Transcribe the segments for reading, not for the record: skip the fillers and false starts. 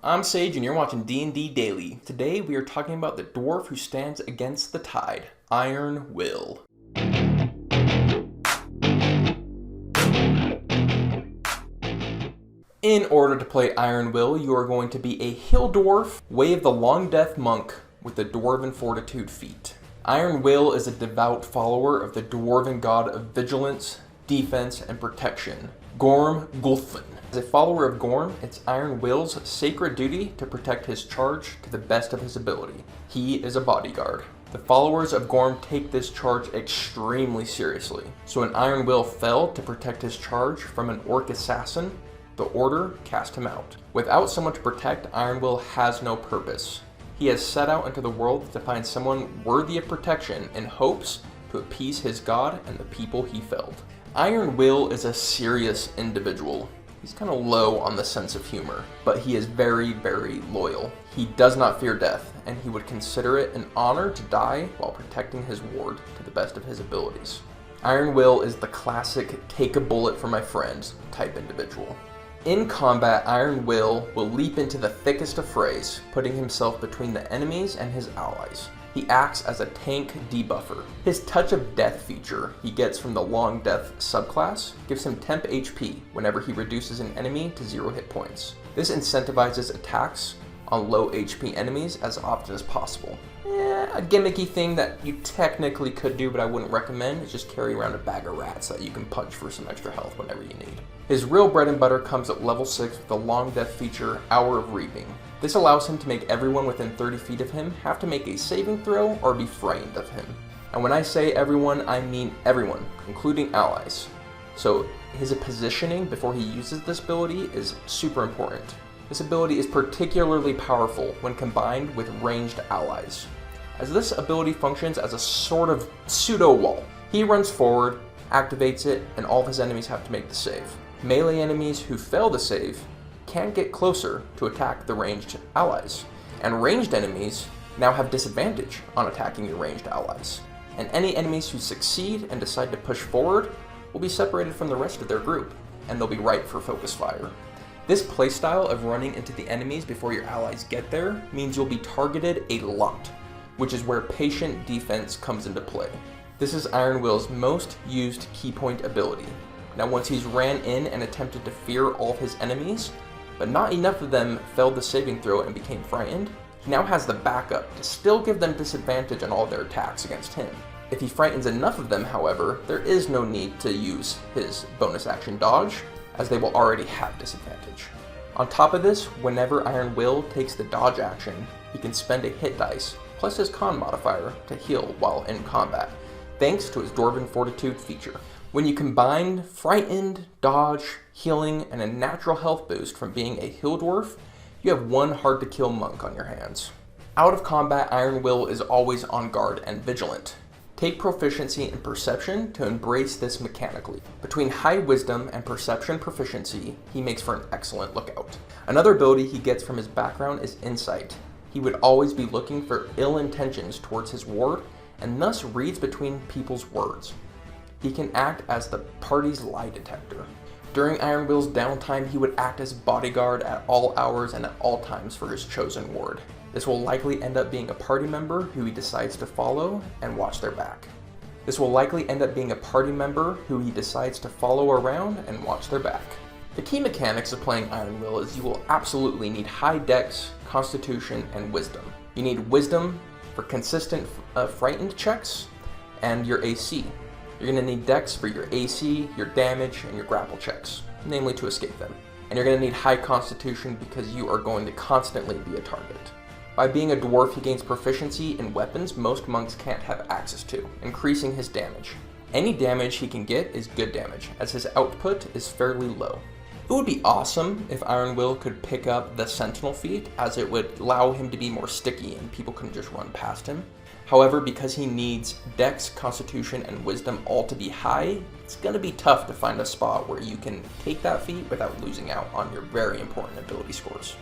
I'm Sage and you're watching D&D Daily. Today we are talking about the dwarf who stands against the tide, Iron Will. In order to play Iron Will, you are going to be a Hill Dwarf, Way of the Long Death monk with the Dwarven Fortitude feat. Iron Will is a devout follower of the dwarven god of vigilance, defense, and protection, Gorm Gulfin. As a follower of Gorm, it's Iron Will's sacred duty to protect his charge to the best of his ability. He is a bodyguard. The followers of Gorm take this charge extremely seriously, so when Iron Will fell to protect his charge from an orc assassin, the Order cast him out. Without someone to protect, Iron Will has no purpose. He has set out into the world to find someone worthy of protection in hopes to appease his god and the people he felled. Iron Will is a serious individual. He's kind of low on the sense of humor, but he is very, very loyal. He does not fear death, and he would consider it an honor to die while protecting his ward to the best of his abilities. Iron Will is the classic take a bullet for my friends type individual. In combat, Iron Will leap into the thickest of frays, putting himself between the enemies and his allies. He acts as a tank debuffer. His Touch of Death feature he gets from the Long Death subclass gives him temp HP whenever he reduces an enemy to 0 hit points. This incentivizes attacks on low HP enemies as often as possible. A gimmicky thing that you technically could do, but I wouldn't recommend, is just carry around a bag of rats that you can punch for some extra health whenever you need. His real bread and butter comes at level 6 with the Long Death feature, Hour of Reaping. This allows him to make everyone within 30 feet of him have to make a saving throw or be frightened of him. And when I say everyone, I mean everyone, including allies. So his positioning before he uses this ability is super important. This ability is particularly powerful when combined with ranged allies, as this ability functions as a sort of pseudo wall. He runs forward, activates it, and all of his enemies have to make the save. Melee enemies who fail to save can't get closer to attack the ranged allies, and ranged enemies now have disadvantage on attacking your ranged allies. And any enemies who succeed and decide to push forward will be separated from the rest of their group, and they'll be ripe for focus fire. This playstyle of running into the enemies before your allies get there means you'll be targeted a lot, which is where patient defense comes into play. This is Iron Will's most used key point ability. Now once he's ran in and attempted to fear all of his enemies, but not enough of them failed the saving throw and became frightened, he now has the backup to still give them disadvantage on all their attacks against him. If he frightens enough of them, however, there is no need to use his bonus action dodge, as they will already have disadvantage. On top of this, whenever Iron Will takes the dodge action, he can spend a hit dice, plus his con modifier, to heal while in combat, thanks to his Dwarven Fortitude feature. When you combine frightened, dodge, healing, and a natural health boost from being a Hill Dwarf, you have one hard to kill monk on your hands. Out of combat, Iron Will is always on guard and vigilant. Take proficiency in perception to embrace this mechanically. Between high wisdom and perception proficiency, he makes for an excellent lookout. Another ability he gets from his background is insight. He would always be looking for ill intentions towards his ward, and thus reads between people's words. He can act as the party's lie detector. During Iron Will's downtime, he would act as bodyguard at all hours and at all times for his chosen ward. This will likely end up being a party member who he decides to follow and watch their back. The key mechanics of playing Iron Will is you will absolutely need high dex, constitution, and wisdom. You need wisdom for consistent frightened checks and your AC. You're going to need dex for your AC, your damage, and your grapple checks, namely to escape them. And you're going to need high constitution because you are going to constantly be a target. By being a dwarf, he gains proficiency in weapons most monks can't have access to, increasing his damage. Any damage he can get is good damage, as his output is fairly low. It would be awesome if Iron Will could pick up the Sentinel feat, as it would allow him to be more sticky and people couldn't just run past him. However, because he needs Dex, Constitution, and Wisdom all to be high, it's going to be tough to find a spot where you can take that feat without losing out on your very important ability scores.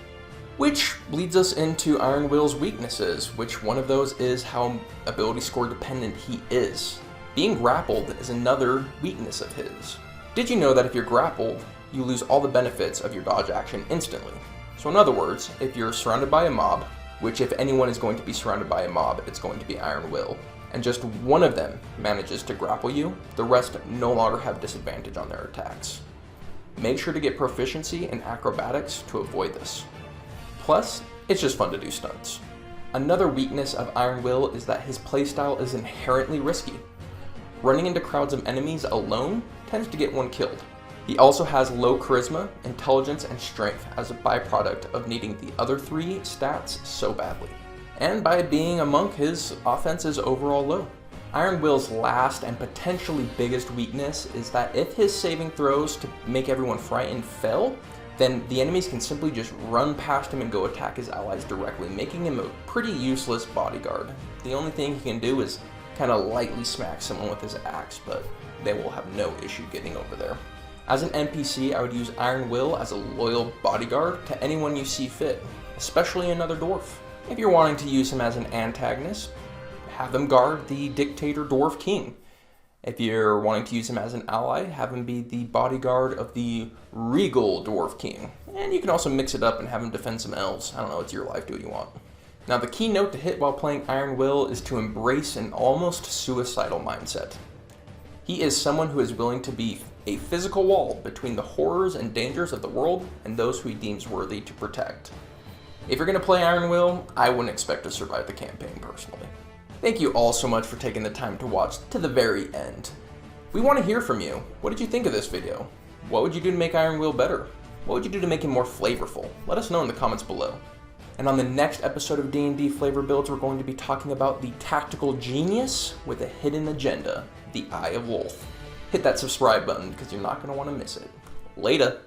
Which leads us into Iron Will's weaknesses, which one of those is how ability score dependent he is. Being grappled is another weakness of his. Did you know that if you're grappled, you lose all the benefits of your dodge action instantly? So in other words, if you're surrounded by a mob, which if anyone is going to be surrounded by a mob, it's going to be Iron Will, and just one of them manages to grapple you, the rest no longer have disadvantage on their attacks. Make sure to get proficiency in acrobatics to avoid this. Plus, it's just fun to do stunts. Another weakness of Iron Will is that his playstyle is inherently risky. Running into crowds of enemies alone tends to get one killed. He also has low charisma, intelligence, and strength as a byproduct of needing the other 3 stats so badly. And by being a monk, his offense is overall low. Iron Will's last and potentially biggest weakness is that if his saving throws to make everyone frightened fail, then the enemies can simply just run past him and go attack his allies directly, making him a pretty useless bodyguard. The only thing he can do is kind of lightly smack someone with his axe, but they will have no issue getting over there. As an NPC, I would use Iron Will as a loyal bodyguard to anyone you see fit, especially another dwarf. If you're wanting to use him as an antagonist, have him guard the dictator dwarf king. If you're wanting to use him as an ally, have him be the bodyguard of the regal dwarf king. And you can also mix it up and have him defend some elves. I don't know, it's your life, do what you want. Now the key note to hit while playing Iron Will is to embrace an almost suicidal mindset. He is someone who is willing to be a physical wall between the horrors and dangers of the world and those who he deems worthy to protect. If you're going to play Iron Will, I wouldn't expect to survive the campaign personally. Thank you all so much for taking the time to watch to the very end. We want to hear from you. What did you think of this video? What would you do to make Iron Will better? What would you do to make him more flavorful? Let us know in the comments below. And on the next episode of D&D Flavor Builds, we're going to be talking about the tactical genius with a hidden agenda, the Eye of Wolf. Hit that subscribe button because you're not going to want to miss it. Later.